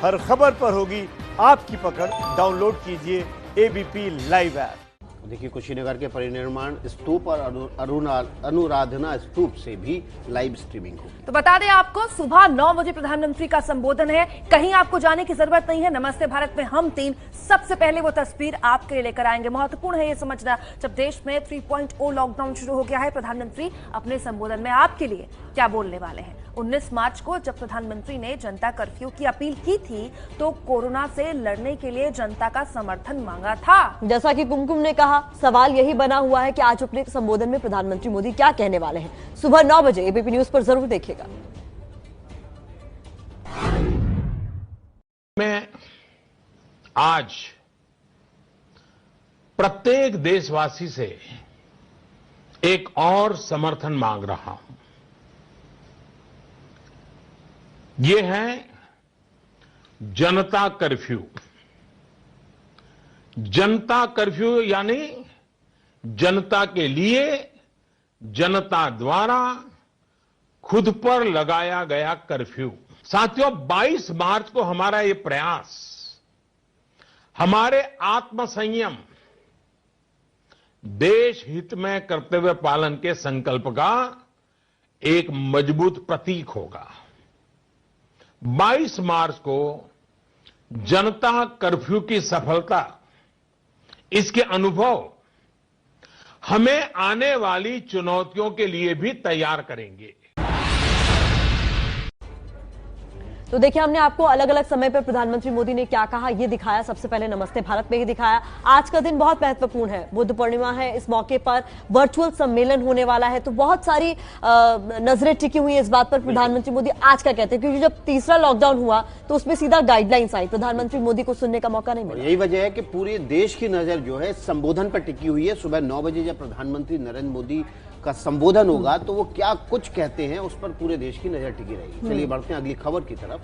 हर खबर पर होगी आपकी पकड़। डाउनलोड कीजिए एबीपी लाइव ऐप। देखिए, कुशीनगर के परिनिर्माण स्तूप और अनुराधना स्तूप से भी लाइव स्ट्रीमिंग होगी। तो बता दें आपको, सुबह 9 बजे प्रधानमंत्री का संबोधन है। कहीं आपको जाने की जरूरत नहीं है। नमस्ते भारत में हम तीन सबसे पहले वो तस्वीर आपके लिए लेकर आएंगे। महत्वपूर्ण है ये समझना, जब देश में 3.0 लॉकडाउन शुरू हो गया है, प्रधानमंत्री अपने संबोधन में आपके लिए क्या बोलने वाले हैं। 19 मार्च को जब प्रधानमंत्री ने जनता कर्फ्यू की अपील की थी तो कोरोना से लड़ने के लिए जनता का समर्थन मांगा था। जैसा कि कुमकुम ने कहा, सवाल यही बना हुआ है कि आज अपने संबोधन में प्रधानमंत्री मोदी क्या कहने वाले हैं। सुबह 9 बजे एबीपी न्यूज पर जरूर देखिएगा। मैं आज प्रत्येक देशवासी से एक और समर्थन मांग रहा हूं। ये है जनता कर्फ्यू। जनता कर्फ्यू यानी जनता के लिए, जनता द्वारा खुद पर लगाया गया कर्फ्यू। साथियों, 22 मार्च को हमारा ये प्रयास हमारे आत्मसंयम, देश हित में कर्तव्य पालन के संकल्प का एक मजबूत प्रतीक होगा। 22 मार्च को जनता कर्फ्यू की सफलता, इसके अनुभव हमें आने वाली चुनौतियों के लिए भी तैयार करेंगे। तो देखिए, हमने आपको अलग अलग समय पर प्रधानमंत्री मोदी ने क्या कहा ये दिखाया। सबसे पहले नमस्ते भारत में ही दिखाया। आज का दिन बहुत महत्वपूर्ण है, बुद्ध पूर्णिमा है। इस मौके पर वर्चुअल सम्मेलन होने वाला है, तो बहुत सारी नजरें टिकी हुई है इस बात पर प्रधानमंत्री मोदी आज क्या कहते हैं, क्योंकि जब तीसरा लॉकडाउन हुआ तो उसमें सीधा गाइडलाइंस आई, प्रधानमंत्री मोदी को सुनने का मौका नहीं मिला। यही वजह है कि पूरे देश की नजर जो है संबोधन पर टिकी हुई है। सुबह 9 बजे जब प्रधानमंत्री नरेंद्र मोदी का संबोधन होगा तो वो क्या कुछ कहते हैं उस पर पूरे देश की नजर टिकी रहेगी। चलिए बढ़ते हैं अगली खबर की तरफ।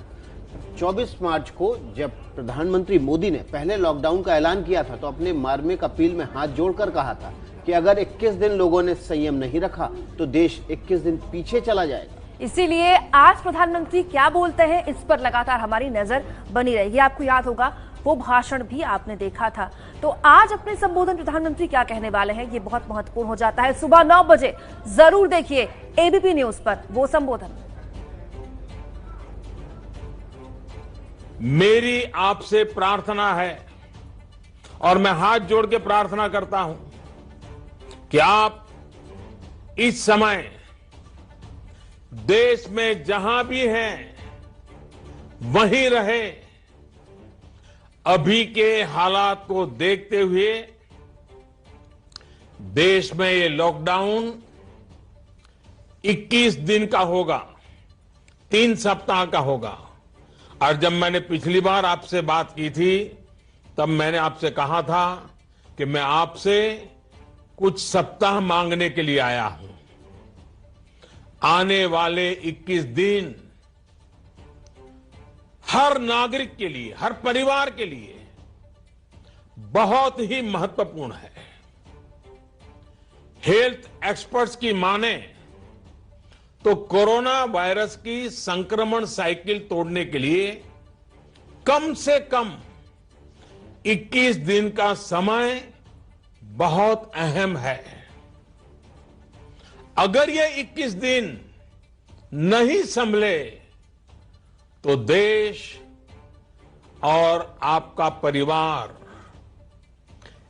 24 मार्च को जब प्रधानमंत्री मोदी ने पहले लॉकडाउन का ऐलान किया था तो अपने मार्मिक अपील में हाथ जोड़कर कहा था कि अगर 21 दिन लोगों ने संयम नहीं रखा तो देश 21 दिन पीछे चला जाएगा। इसीलिए आज प्रधानमंत्री क्या बोलते हैं इस पर लगातार हमारी नजर बनी रहेगी। आपको याद होगा वो भाषण भी आपने देखा था। तो आज अपने संबोधन प्रधानमंत्री क्या कहने वाले हैं ये बहुत महत्वपूर्ण हो जाता है। सुबह 9 बजे जरूर देखिए एबीपी न्यूज पर वो संबोधन। मेरी आपसे प्रार्थना है और मैं हाथ जोड़ के प्रार्थना करता हूं कि आप इस समय देश में जहां भी हैं वहीं रहें। अभी के हालात को देखते हुए देश में ये लॉकडाउन 21 दिन का होगा, 3 सप्ताह का होगा। और जब मैंने पिछली बार आपसे बात की थी तब मैंने आपसे कहा था कि मैं आपसे कुछ सप्ताह मांगने के लिए आया हूं। आने वाले 21 दिन हर नागरिक के लिए, हर परिवार के लिए बहुत ही महत्वपूर्ण है। हेल्थ एक्सपर्ट्स की माने तो कोरोना वायरस की संक्रमण साइकिल तोड़ने के लिए कम से कम 21 दिन का समय बहुत अहम है। अगर ये 21 दिन नहीं संभले तो देश और आपका परिवार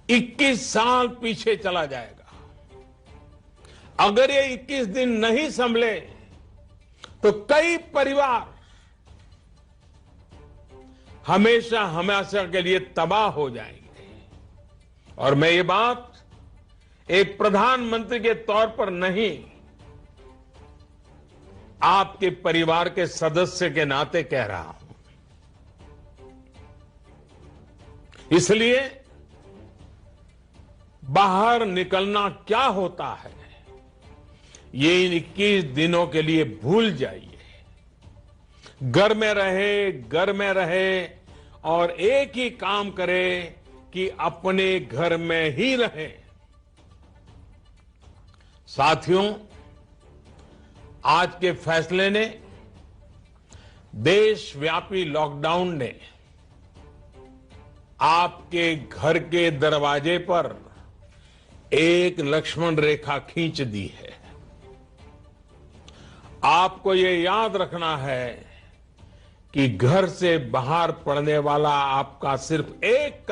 21 साल पीछे चला जाएगा। अगर ये 21 दिन नहीं संभले तो कई परिवार हमेशा हमेशा के लिए तबाह हो जाएंगे। और मैं ये बात एक प्रधानमंत्री के तौर पर नहीं, आपके परिवार के सदस्य के नाते कह रहा हूं। इसलिए बाहर निकलना क्या होता है ये इन 21 दिनों के लिए भूल जाइए। घर में रहे और एक ही काम करे कि अपने घर में ही रहे। साथियों, आज के फैसले ने देशव्यापी लॉकडाउन ने आपके घर के दरवाजे पर एक लक्ष्मण रेखा खींच दी है। आपको ये याद रखना है कि घर से बाहर पड़ने वाला आपका सिर्फ एक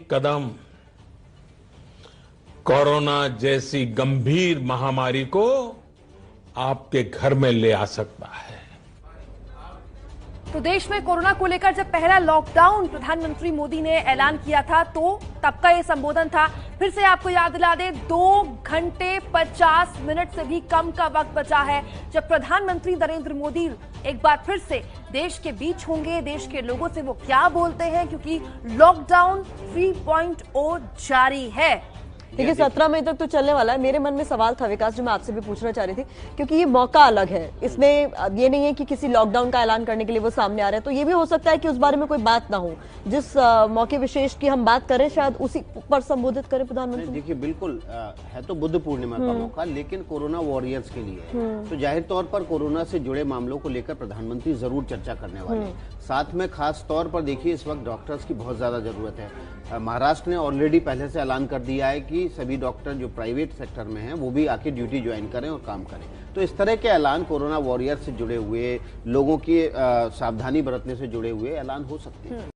कदम कोरोना जैसी गंभीर महामारी को आपके घर में ले आ सकता है। तो देश में कोरोना को लेकर जब पहला लॉकडाउन प्रधानमंत्री मोदी ने ऐलान किया था तो तब का ये संबोधन था। फिर से आपको याद दिला दें, 2 घंटे 50 मिनट से भी कम का वक्त बचा है जब प्रधानमंत्री नरेंद्र मोदी एक बार फिर से देश के बीच होंगे। देश के लोगों से वो क्या बोलते हैं, क्योंकि लॉकडाउन 3.0 जारी है। देखिए 17 मई तक तो चलने वाला है। मेरे मन में सवाल था विकास जो मैं आपसे भी पूछना चाह रही थी, क्योंकि ये मौका अलग है। इसमें ये नहीं है कि किसी लॉकडाउन का ऐलान करने के लिए वो सामने आ रहे हैं, तो ये भी हो सकता है कि उस बारे में कोई बात ना हो। जिस मौके विशेष की हम बात करें शायद उसी पर संबोधित करें प्रधानमंत्री। देखिए बिल्कुल है तो बुद्ध पूर्णिमा का मौका, लेकिन कोरोना वॉरियर्स के लिए है। तो जाहिर तौर पर कोरोना से जुड़े मामलों को लेकर प्रधानमंत्री जरूर चर्चा करने वाले हैं। साथ में खास तौर पर देखिए इस वक्त डॉक्टर्स की बहुत ज्यादा जरूरत है। महाराष्ट्र ने ऑलरेडी पहले से ऐलान कर दिया है कि सभी डॉक्टर जो प्राइवेट सेक्टर में हैं वो भी आके ड्यूटी ज्वाइन करें और काम करें। तो इस तरह के ऐलान कोरोना वॉरियर से जुड़े हुए लोगों की सावधानी बरतने से जुड़े हुए ऐलान हो सकते हैं।